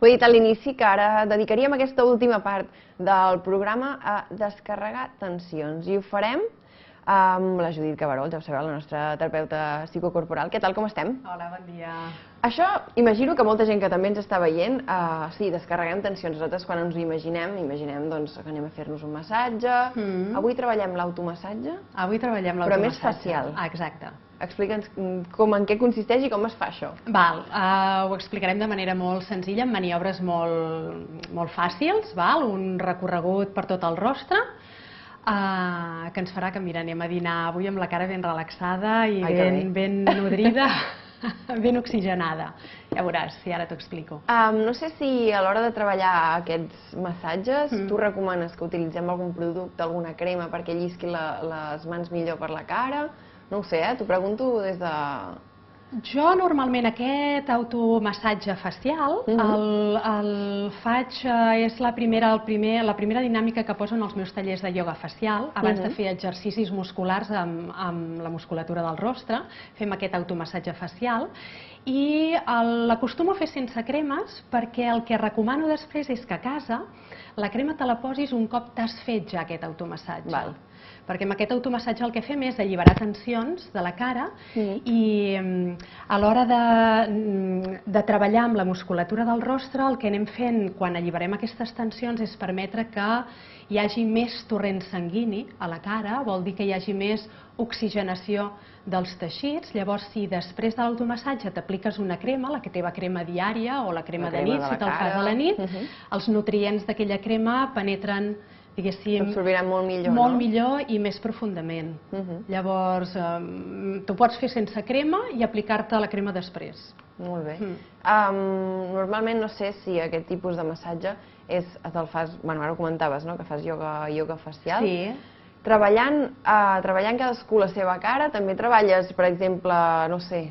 Ho he dit a l'inici que ara dedicaríem aquesta última part del programa a descarregar tensions i ho farem amb la Judit Cabarol, ja ho sabeu, la nostra terapeuta psicocorporal. Què tal, com estem? Hola, bon dia. Això, imagino que molta gent que també ens està veient, sí, descarreguem tensions. Nosaltres quan ens ho imaginem doncs, que anem a fer-nos un massatge. Avui treballem l'automassatge. Avui treballem l'automassatge. Però més facial. Exacte. Explica'ns en què consisteix i com es fa això. Val, ho explicarem de manera molt senzilla, amb maniobres molt fàcils, val? Un recorregut per tot el rostre, que ens farà que, mira, anem a dinar avui amb la cara ben relaxada i ben nodrida, ben oxigenada. Ja veuràs, si ara t'ho explico. No sé si a l'hora de treballar aquests massatges tu recomanes que utilitzem algun producte, alguna crema perquè llisqui les mans millor per la cara. No ho sé, t'ho pregunto des de... Jo normalment aquest automassatge facial el faig, és la primera dinàmica que poso en els meus tallers de ioga facial. Abans de fer exercicis musculars amb la musculatura del rostre, fem aquest automassatge facial i l'acostumo a fer sense cremes perquè el que recomano després és que a casa la crema te la posis un cop t'has fet ja aquest automassatge. Perquè amb aquest automassatge el que fem és alliberar tensions de la cara i a l'hora de treballar amb la musculatura del rostre el que anem fent quan alliberem aquestes tensions és permetre que hi hagi més torrent sanguini a la cara, vol dir que hi hagi més oxigenació dels teixits. Llavors, si després de l'automassatge t'apliques una crema, la teva crema diària o la crema de nit, si te'l fas a la nit, els nutrients d'aquella crema penetren, diguéssim, s'absorbiran molt millor, molt millor i més profundament. Llavors, t'ho pots fer sense crema i aplicar-te la crema després. Molt bé. Normalment no sé si aquest tipus de massatge te'l fas, bueno, ara ho comentaves, que fas ioga facial. Sí. Treballant cadascú la seva cara, també treballes, per exemple, no sé,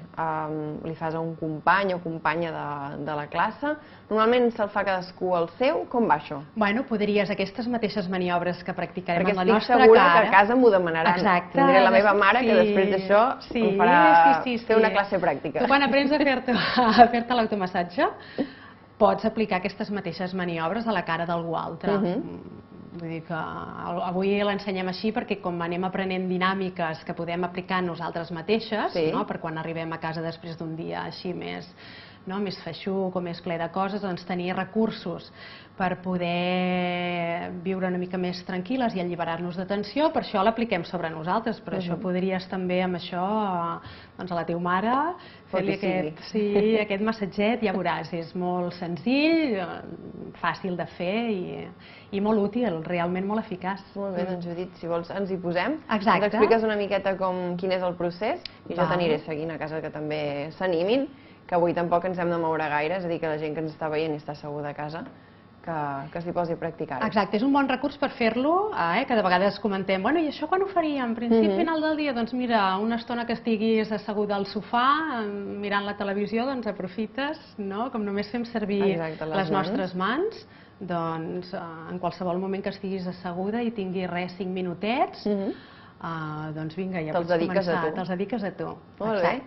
li fas a un company o companya de la classe. Normalment se'l fa cadascú el seu. Com va això? Bueno, podries aquestes mateixes maniobres que practicarem amb la nostra cara. Perquè estic segura que a casa m'ho demanaran. Exacte. Tindré la meva mare que després d'això em farà fer una classe pràctica. Tu quan aprens a fer-te l'automassatge pots aplicar aquestes mateixes maniobres a la cara d'algú altre. Vull dir que avui l'ensenyem així perquè com anem aprenent dinàmiques que podem aplicar nosaltres mateixes, per quan arribem a casa després d'un dia així més feixuc o més ple de coses, doncs tenir recursos per poder viure una mica més tranquil·les i alliberar-nos de tensió, per això l'apliquem sobre nosaltres, però això podries també amb això, doncs a la teva mare, fer-li aquest massatget, ja veuràs, és molt senzill, fàcil de fer i molt útil, realment molt eficaç. Molt bé, doncs Judit, si vols ens hi posem. Exacte. Ens expliques una miqueta quin és el procés i jo t'aniré seguint a casa que també s'animin, que avui tampoc ens hem de moure gaire, és a dir, que la gent que ens està veient i està asseguda a casa, que s'hi posi a practicar-ho. Exacte, és un bon recurs per fer-lo, que de vegades comentem, bueno, i això quan ho faríem? Principi, final del dia, doncs mira, una estona que estiguis asseguda al sofà, mirant la televisió, doncs aprofites, com només fem servir les nostres mans, doncs en qualsevol moment que estiguis asseguda i tinguis 5 minutets, doncs vinga, ja pots començar, te'ls dediques a tu. Molt bé.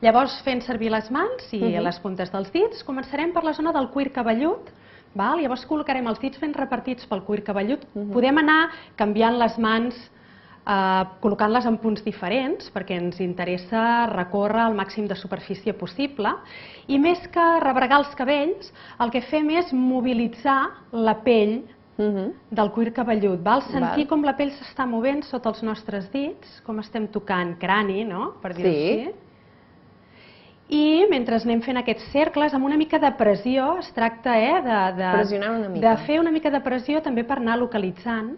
Llavors, fent servir les mans i les puntes dels dits, començarem per la zona del cuir cabellut, llavors col·locarem els dits ben repartits pel cuir cabellut. Podem anar canviant les mans, col·locant-les en punts diferents, perquè ens interessa recórrer el màxim de superfície possible, i més que rebregar els cabells, el que fem és mobilitzar la pell del cuir cabellut, sentir com la pell s'està movent sota els nostres dits, com estem tocant crani, per dir-ho així. I mentre anem fent aquests cercles, amb una mica de pressió, es tracta de fer una mica de pressió també per anar localitzant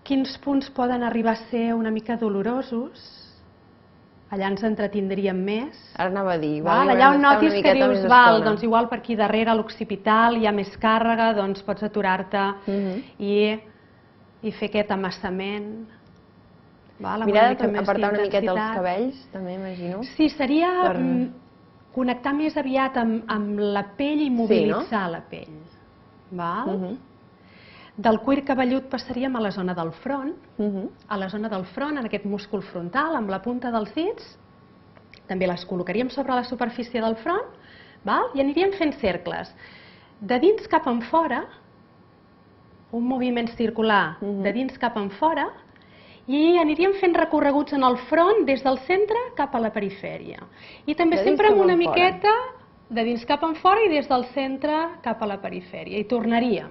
quins punts poden arribar a ser una mica dolorosos. Allà ens entretindríem més. Ara anava a dir, allà on notis que dius, doncs igual per aquí darrere l'occipital hi ha més càrrega, doncs pots aturar-te i fer aquest amassament. Mirar d'apartar una miqueta els cabells, també imagino. Sí, seria connectar més aviat amb la pell i mobilitzar la pell. Del cuir cabellut passaríem a la zona del front. A la zona del front, en aquest múscul frontal, amb la punta dels dits. També les col·locaríem sobre la superfície del front. I aniríem fent cercles. De dins cap enfora, un moviment circular de dins cap enfora, i aniríem fent recorreguts en el front des del centre cap a la perifèria. I també sempre amb una miqueta de dins cap enfora i des del centre cap a la perifèria. I tornaríem.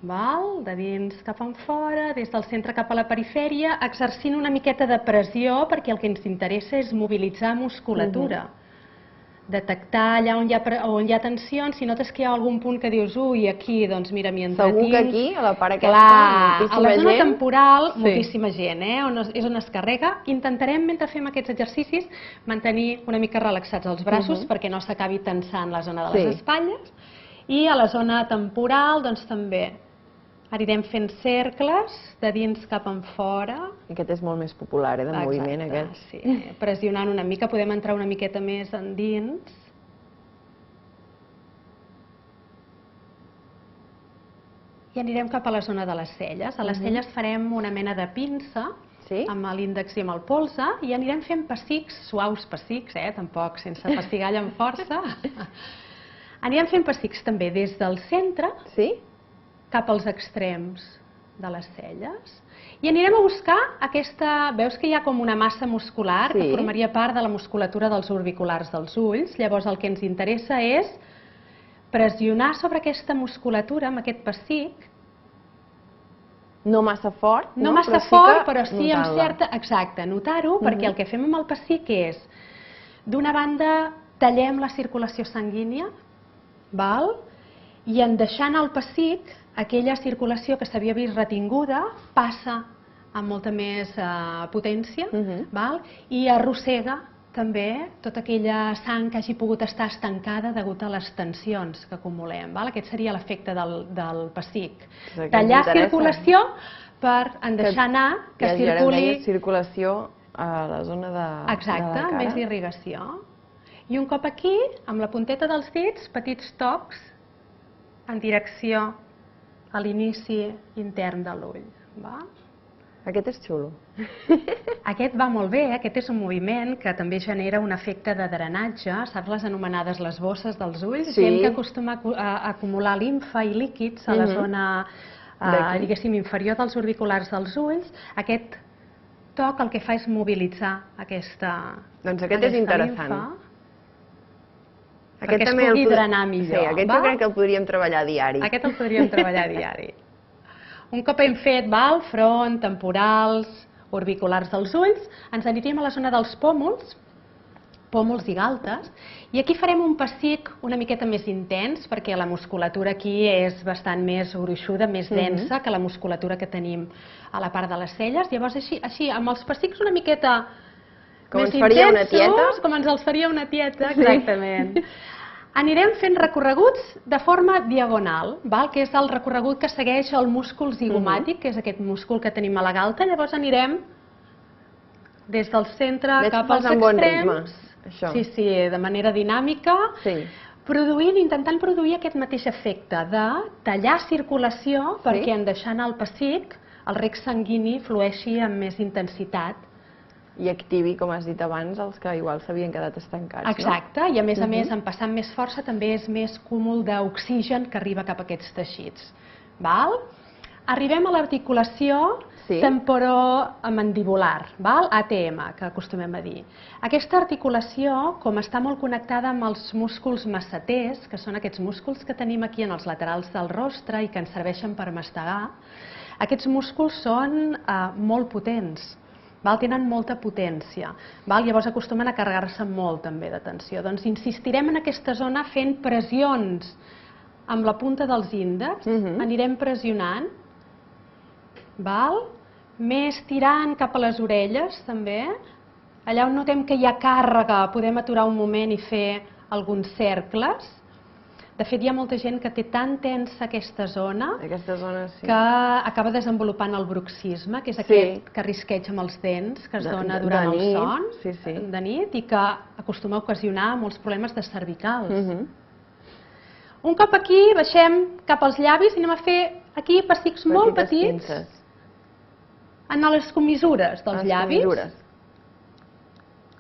De dins cap enfora, des del centre cap a la perifèria, exercint una miqueta de pressió perquè el que ens interessa és mobilitzar musculatura. Detectar allà on hi ha tensions, si notes que hi ha algun punt que dius, ui, aquí, doncs mira, m'hi entretinc. Segur que aquí, a la part aquesta, moltíssima gent. A la zona temporal, moltíssima gent, és on es carrega. Intentarem, mentre fem aquests exercicis, mantenir una mica relaxats els braços perquè no s'acabi tensant la zona de les espatlles. I a la zona temporal, doncs també anirem fent cercles de dins cap enfora. Aquest és molt més popular, de moviment, aquest. Sí, pressionant una mica, podem entrar una miqueta més endins. I anirem cap a la zona de les celles. A les celles farem una mena de pinça amb l'índex i amb el polze i anirem fent pessics, suaus pessics, tampoc sense pessigall amb força. Anirem fent pessics també des del centre cap als extrems de les celles i anirem a buscar aquesta... Veus que hi ha com una massa muscular que formaria part de la musculatura dels orbiculars dels ulls. Llavors el que ens interessa és pressionar sobre aquesta musculatura amb aquest pessic. No massa fort, no massa fort, però sí amb certa... Exacte, notar-ho, perquè el que fem amb el pessic és, d'una banda, tallem la circulació sanguínia, i en deixant el pessic, aquella circulació que s'havia vist retinguda passa amb molta més potència i arrossega també tota aquella sang que hagi pogut estar estancada degut a les tensions que acumulem. Aquest seria l'efecte del pessic. Tallar circulació per en deixar anar que circuli... circulació a la zona de la cara. Exacte, més irrigació. I un cop aquí, amb la punteta dels dits, petits tocs en direcció a l'inici intern de l'ull. Aquest és xulo. Aquest va molt bé, aquest és un moviment que també genera un efecte de drenatge, saps les anomenades les bosses dels ulls? Gent que acostuma a acumular limfa i líquids a la zona, diguéssim, inferior dels orbiculars dels ulls. Aquest toc el que fa és mobilitzar aquesta limfa. Doncs aquest és interessant. Perquè es pugui drenar millor. Sí, aquest jo crec que el podríem treballar a diari. Aquest el podríem treballar a diari. Un cop hem fet front, temporals, orbiculars dels ulls, ens aniríem a la zona dels pòmuls i galtes, i aquí farem un pessic una miqueta més intens, perquè la musculatura aquí és bastant més gruixuda, més densa que la musculatura que tenim a la part de les celles. Llavors, així, amb els pessics una miqueta més intensos, com ens els faria una tieta, exactament. Anirem fent recorreguts de forma diagonal, que és el recorregut que segueix el múscul zigomàtic, que és aquest múscul que tenim a la galta. Llavors anirem des del centre cap als extrems. Sí, de manera dinàmica, intentant produir aquest mateix efecte de tallar circulació perquè en deixant el pessic el rec sanguini flueixi amb més intensitat. I activi, com has dit abans, els que igual s'havien quedat estancats. Exacte, i a més, en passar amb més força també és més cúmul d'oxigen que arriba cap a aquests teixits. Arribem a l'articulació temporomandibular, ATM, que acostumem a dir. Aquesta articulació, com està molt connectada amb els músculs masseters, que són aquests músculs que tenim aquí en els laterals del rostre i que ens serveixen per mastegar, aquests músculs són molt potents. Tenen molta potència, llavors acostumen a carregar-se molt també de tensió. Doncs insistirem en aquesta zona fent pressions amb la punta dels índexs, anirem pressionant, més tirant cap a les orelles també, allà on notem que hi ha càrrega podem aturar un moment i fer alguns cercles. De fet, hi ha molta gent que té tan tensa aquesta zona que acaba desenvolupant el bruxisme, que és aquest carrisqueig amb els dents que es dona durant el son de nit i que acostuma a ocasionar molts problemes de cervicals. Un cop aquí, baixem cap als llavis i anem a fer aquí pessics molt petits en les comissures dels llavis.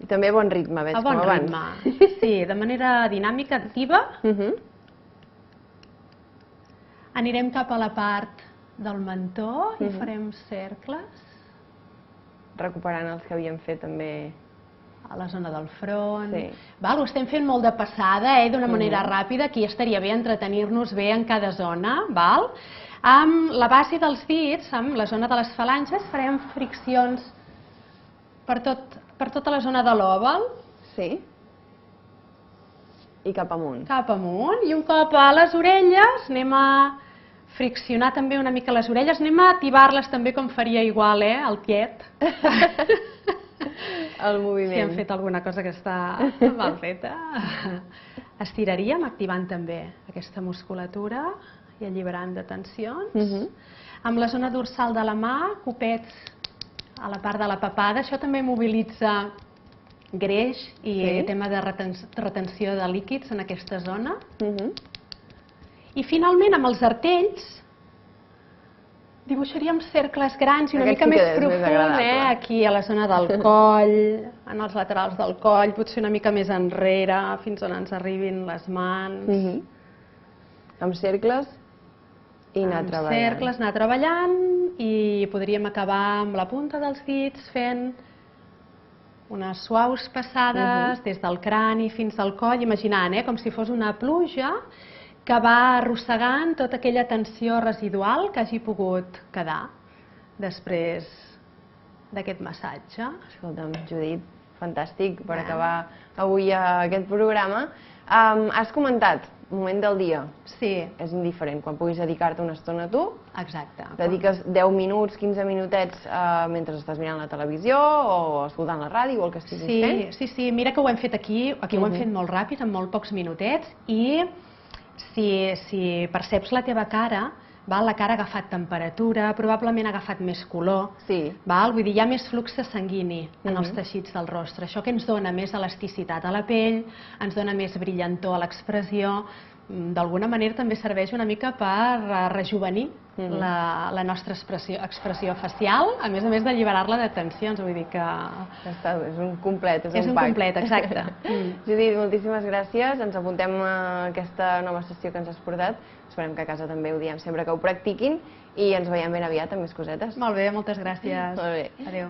I també bon ritme, veig, A bon com abans. ritme, sí, de manera dinàmica, activa. Anirem cap a la part del mentó i farem cercles. Recuperant els que havíem fet també. A la zona del front. Sí. Val, ho estem fent molt de passada, d'una manera ràpida. Aquí estaria bé entretenir-nos bé en cada zona. Val? Amb la base dels dits, amb la zona de les falanges, farem friccions per tota la zona de l'òval. Sí. I cap amunt. Cap amunt. I un cop a les orelles anem a friccionar també una mica les orelles. Anem a ativar-les també com faria igual, el tiet. El moviment. Si hem fet alguna cosa que està mal feta. Estiraríem, activant també aquesta musculatura i alliberant de tensions. Amb la zona dorsal de la mà, copets a la part de la papada. Això també mobilitza greix i tema de retenció de líquids en aquesta zona. I finalment, amb els artells, dibuixaríem cercles grans i una mica més profund, aquí a la zona del coll, en els laterals del coll, potser una mica més enrere, fins on ens arribin les mans. Amb cercles i anar treballant. Amb cercles, anar treballant i podríem acabar amb la punta dels dits fent unes suaus passades des del crani fins al coll, imaginant, com si fos una pluja que va arrossegant tota aquella tensió residual que hagi pogut quedar després d'aquest massatge. Escolta'm, Judit, fantàstic per acabar avui aquest programa. Has comentat, moment del dia. Sí. És indiferent, quan puguis dedicar-te una estona a tu. Exacte. Dediques 10 minuts, 15 minutets mentre estàs mirant la televisió o escoltant la ràdio o el que estiguis fent? Sí, mira que ho hem fet aquí ho hem fet molt ràpid, en molt pocs minutets, i si perceps la teva cara, la cara ha agafat temperatura, probablement ha agafat més color, vull dir, hi ha més flux sanguini en els teixits del rostre. Això que ens dona més elasticitat a la pell, ens dona més brillantor a l'expressió, d'alguna manera també serveix una mica per rejuvenir la nostra expressió facial, a més d'alliberar-la de tensions, vull dir que... És un complet, és un complet, exacte. Judit, moltíssimes gràcies, ens apuntem a aquesta nova sessió que ens has portat, esperem que a casa també ho diem sempre que ho practiquin i ens veiem ben aviat amb més cosetes. Molt bé, moltes gràcies. Molt bé. Adéu.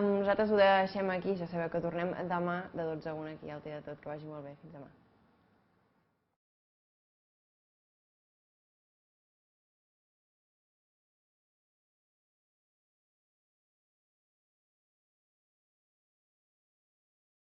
Nosaltres ho deixem aquí, ja sabeu que tornem demà de 12 a 1 aquí al Té de Tot, que vagi molt bé, fins demà.